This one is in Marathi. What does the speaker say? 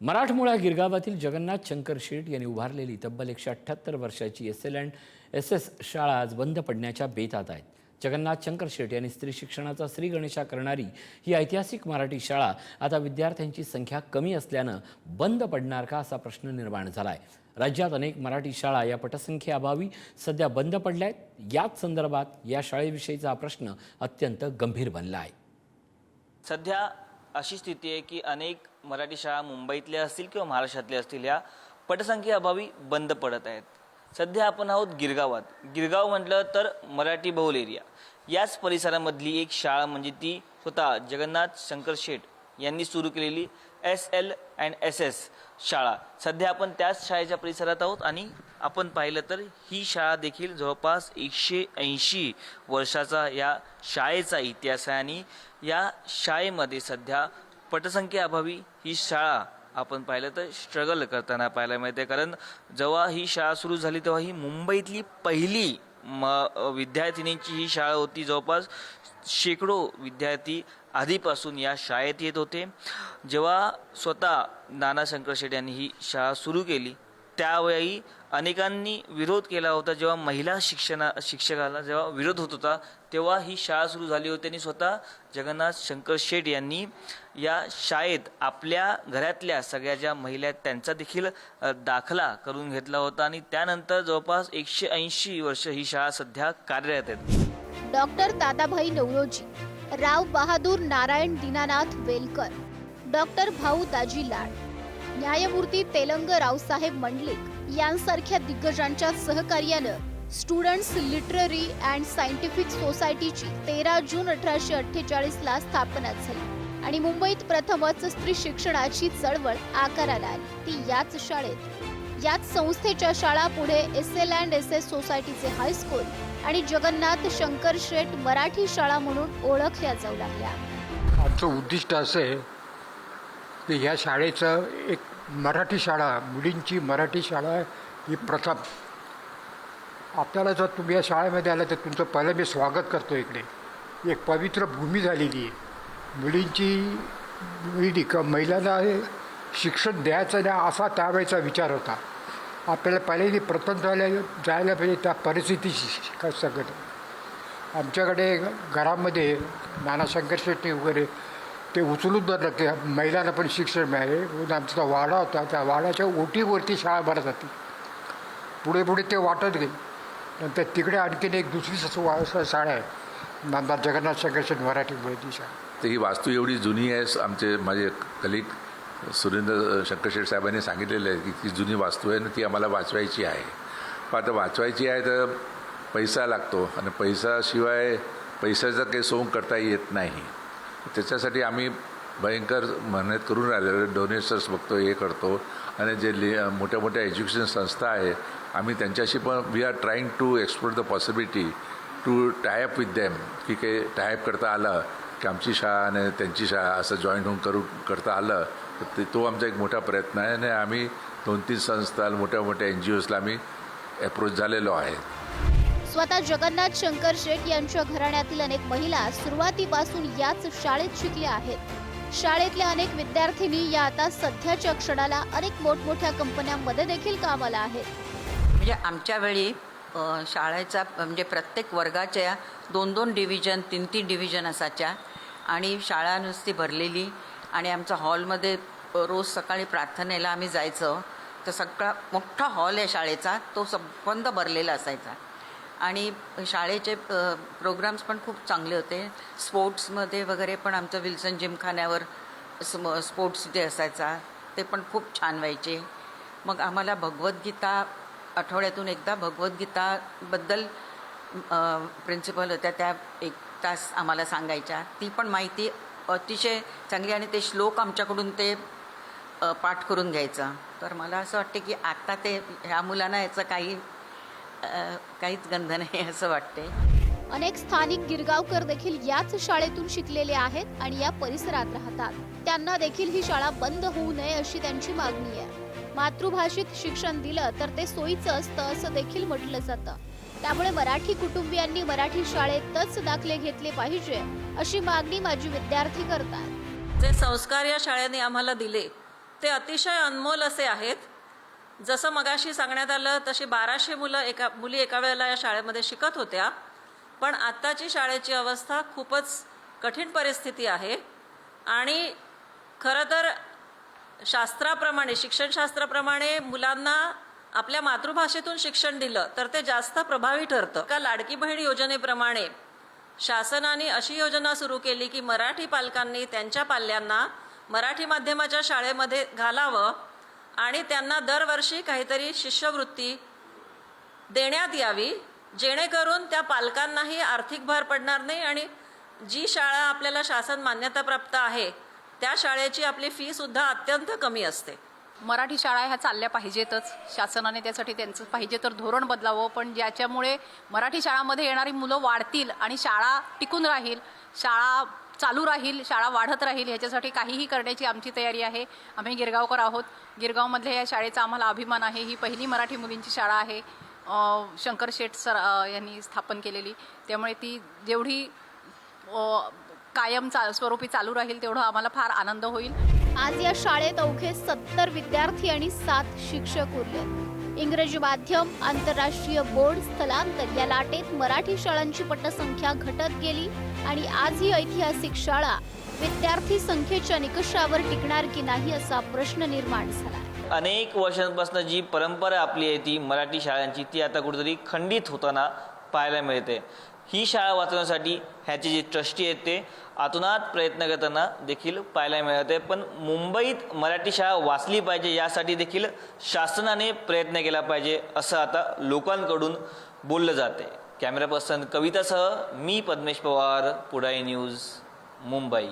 मराठमोळा गिरगावातील जगन्नाथ शंकर शेट यांनी उभारलेली तब्बल 178 वर्षाची SL&SS शाळा आज बंद पडण्याच्या बेतात आहेत। जगन्नाथ शंकर शेट यांनी स्त्री शिक्षणाचा श्री गणेशा करणारी ही ऐतिहासिक मराठी शाळा आता विद्यार्थ्यांची संख्या कमी असल्याने बंद पडणार का असा प्रश्न निर्माण झालाय। राज्यात अनेक मराठी शाळा या पटसंख्येअभावी सध्या बंद पडल्या आहेत। याच संदर्भात या शाळेविषयीचा प्रश्न अत्यंत गंभीर बनला आहे। सध्या अशी स्थिती आहे की अनेक मराठी शाळा मुंबईतल्या असतील किंवा महाराष्ट्रातल्या असतील या पटसंख्येअभावी बंद पडत आहेत। सध्या आपण आहोत गिरगावात। गिरगाव म्हटलं तर मराठी बहुल एरिया, याच परिसरामधली एक शाळा म्हणजे ती स्वतः जगन्नाथ शंकर शेट यांनी सुरू केलेली SL&SS शाळा। सध्या आपण त्याच शाळेच्या परिसरात आहोत आणि आपण पाहिलं तर ही शाळा देखील जवळपास 180 वर्षाचा या शाळेचा इतिहास आहे आणि या शाळेमध्ये सध्या पटसंख्येअभावी ही शाळा आपण पाहिलं तर स्ट्रगल करताना पाहायला मिळते। कारण जेव्हा ही शाळा सुरू झाली तेव्हा ही मुंबईतली पहिली विद्यार्थिनींची ही शाळा होती। जवळपास शेकडो विद्यार्थी आधीपासून या शाळेत येत होते। जेव्हा स्वतः नाना शंकर शेट यांनी ही शाळा सुरू केली त्यावेळी अनेकांनी विरोध केला होता। जेव्हा महिला शिक्षकाला जेव्हा विरोध होत होता तेव्हा ही शाळा सुरू झाली होती आणि स्वतः जगन्नाथ शंकर शेट यांनी या शाळेत आपल्या घरातल्या सगळ्या ज्या महिला आहेत त्यांचा देखील दाखला करून घेतला होता आणि त्यानंतर जवळपास 180 वर्ष ही शाळा सध्या कार्यरत आहे। डॉक्टर ताताभाई नवरोजी, राव बहादूर नारायण दीनानाथ वेलकर, डॉक्टर भाऊ दाजी लाड, न्यायमूर्ती तेलंग रावसाहेब मंडलिक यांसारख्या दिग्गजांच्या सहकार्यानं स्टुडंट्स लिटररी अँड सायंटिफिक सोसायटीची 13 जून 1848 ला स्थापना झाली आणि मुंबईत प्रथमच स्त्री शिक्षणाची चळवळ आकाराला आली ती याच शाळेत। याच संस्थेच्या शाळा पुढे SL&SS सोसायटीचे हायस्कूल आणि जगन्नाथ शंकर शेट मराठी शाळा म्हणून ओळखल्या जाऊ लागल्या। आमचं उद्दिष्ट असं आहे की या शाळेचं एक मराठी शाळा, मुलींची मराठी शाळा ही प्रथम। आपल्याला जर तुम्ही या शाळेमध्ये आला तर तुमचं पहिलं मी स्वागत करतो। इकडे एक पवित्र भूमी झालेली आहे। महिलांना शिक्षण द्यायचं नाही असा त्यावेळेचा विचार होता। आपल्याला पहिल्यांदा प्रथम जायला पाहिजे त्या परिस्थितीशी सगळं। आमच्याकडे घरामध्ये नाना शंकर शेट्टी वगैरे ते उचलून धरलं की महिलांना पण शिक्षण मिळाले। आमचा वाडा होता, त्या वाड्याच्या ओटीवरती शाळा भरत होती। पुढे पुढे ते वाटत गेले। नंतर तिकडे आणखीन एक दुसरी शाळा आहे, नामदार जगन्नाथ शंकर शेट मराठी मुलीची शाळा। तर ही वास्तू एवढी जुनी आहे। माझे कलिग सुरेंद्र शंकर शेट साहेबांनी सांगितलेलं आहे की ती जुनी वास्तू आहे ना, ती आम्हाला वाचवायची आहे। पण आता वाचवायची आहे तर पैसा लागतो आणि पैशाशिवाय पैशाचं काही सोंग करता येत नाही। त्याच्यासाठी आम्ही भयंकर मेहनत करून राहिलेलो, डोनेशन्स बघतो, हे करतो आणि जे मोठ्या मोठ्या एज्युकेशन संस्था आहे आम्ही त्यांच्याशी पण we are trying to explore the possibility to tie up with them की काही टायअप करता आलं की आमची शाळा आणि त्यांची शाळा असं जॉईन होऊन करता आलं तर तो आमचा एक मोठा प्रयत्न आहे आणि आम्ही 2-3 संस्था मोठ्या मोठ्या NGOsला आम्ही अप्रोच झालेलो आहे। स्वतः जगन्नाथ शंकर शेट यांच्या घराण्यातील अनेक महिला सुरुवातीपासून याच शाळेत शिकल्या आहेत। शाळेतल्या अनेक विद्यार्थिनी या आता सध्याच्या क्षणाला अनेक मोठमोठ्या कंपन्यांमध्ये देखील कामाला आहेत। म्हणजे आमच्या वेळी शाळेचा म्हणजे प्रत्येक वर्गाच्या 2-2 डिव्हिजन 3-3 डिव्हिजन असायच्या आणि शाळा नुसती भरलेली आणि आमचा हॉलमध्ये रोज सकाळी प्रार्थनेला आम्ही जायचो तर सगळा मोठा हॉल आहे शाळेचा, तो संबंध भरलेला असायचा आणि शाळेचे प्रोग्राम्स पण खूप चांगले होते। स्पोर्ट्समध्ये वगैरे पण आमचं विल्सन जिमखान्यावर स्पोर्ट्स डे असायचा, ते पण खूप छान व्हायचे। मग आम्हाला भगवद्गीता आठवड्यातून एकदा भगवद्गीताबद्दल प्रिन्सिपल होत्या, त्या 1 तास आम्हाला सांगायच्या। ती पण माहिती अतिशय चांगली आणि ते श्लोक आमच्याकडून ते पाठ करून घ्यायचं। तर मला असं वाटते की आता ते ह्या मुलांना याचं काहीच गंध नाही असं वाटते। अनेक स्थानिक गिरगावकर देखील याच शाळेतून शिकलेले आहेत आणि या परिसरात राहतात। त्यांना देखील ही शाळा बंद होऊ नये अशी त्यांची मागणी आहे। मातृभाषेत शिक्षण दिलं तर ते सोयीचं असतं असं देखील म्हटलं जातं। त्यामुळे मराठी कुटुंबियांनी मराठी शाळेतच दाखले घेतले पाहिजे अशी मागणी माजी विद्यार्थी करतात। जे संस्कार या शाळेने आम्हाला दिले ते अतिशय अनमोल असे आहेत. जसं मगाशी सांगण्यात आलं तशी 1200 मुली एका वेळेला या शाळेमध्ये शिकत होत्या. पण आत्ताची शाळेची अवस्था खूपच कठीण परिस्थिती आहे. आणि खरं तर शास्त्राप्रमाणे, शिक्षणशास्त्राप्रमाणे मुलांना आपल्या मातृभाषेतून शिक्षण दिलं तर ते जास्त प्रभावी ठरतं. का लाडकी बहीण योजनेप्रमाणे शासनाने अशी योजना सुरू केली की मराठी पालकांनी त्यांच्या पाल्यांना मराठी माध्यमाच्या शाळेमध्ये घालावं आणि त्यांना दरवर्षी काहीतरी शिष्यवृत्ती देण्यात यावी, जेणेकरून त्या पालकांनाही आर्थिक भार पडणार नाही आणि जी शाळा आपल्याला शासन मान्यताप्राप्त आहे त्या शाळेची आपली फी सुद्धा अत्यंत कमी असते. मराठी शाळा ह्या चालल्या पाहिजेतच. शासनाने त्यासाठी त्यांचं पाहिजे तर धोरण बदलावं, पण ज्याच्यामुळे मराठी शाळांमध्ये येणारी मुलं वाढतील आणि शाळा टिकून राहील, शाळा चालू राहील, शाळा वाढत राहील, ह्याच्यासाठी काहीही करण्याची आमची तयारी आहे. आम्ही गिरगावकर आहोत. गिरगावमधल्या या शाळेचा आम्हाला अभिमान आहे. ही पहिली मराठी मुलींची शाळा आहे शंकर शेठ सर यांनी स्थापन केलेली. त्यामुळे ती जेवढी कायम स्वरूपी चालू राहील तेवढं आम्हाला फार आनंद होईल. आज या शाळेत अवघे 70 विद्यार्थी आणि 7 शिक्षक उरले. इंग्रजी माध्यम, आंतरराष्ट्रीय बोर्ड, स्थलांतर या लाटेत मराठी शाळांची पटसंख्या घटत गेली आणि आज ही ऐतिहासिक शाळा विद्यार्थी संख्येच्या निकषावर टिकणार की नाही असा प्रश्न निर्माण झाला. अनेक वर्षांपासून जी परंपरा आपली आहे ती मराठी शाळांची, ती आता कुठेतरी खंडित होताना पाहायला मिळते. ही शाळा वाचवण्यासाठी ह्याचे जे ट्रस्टी आहेत ते आतुनात प्रयत्न करताना देखील पाहायला मिळते. पण मुंबईत मराठी शाळा वाचली पाहिजे यासाठी देखील शासनाने प्रयत्न केला पाहिजे असं आता लोकांकडून बोललं जाते. कॅमेरा पर्सन कवितासह मी पद्मेश पवार, पुढाई न्यूज, मुंबई.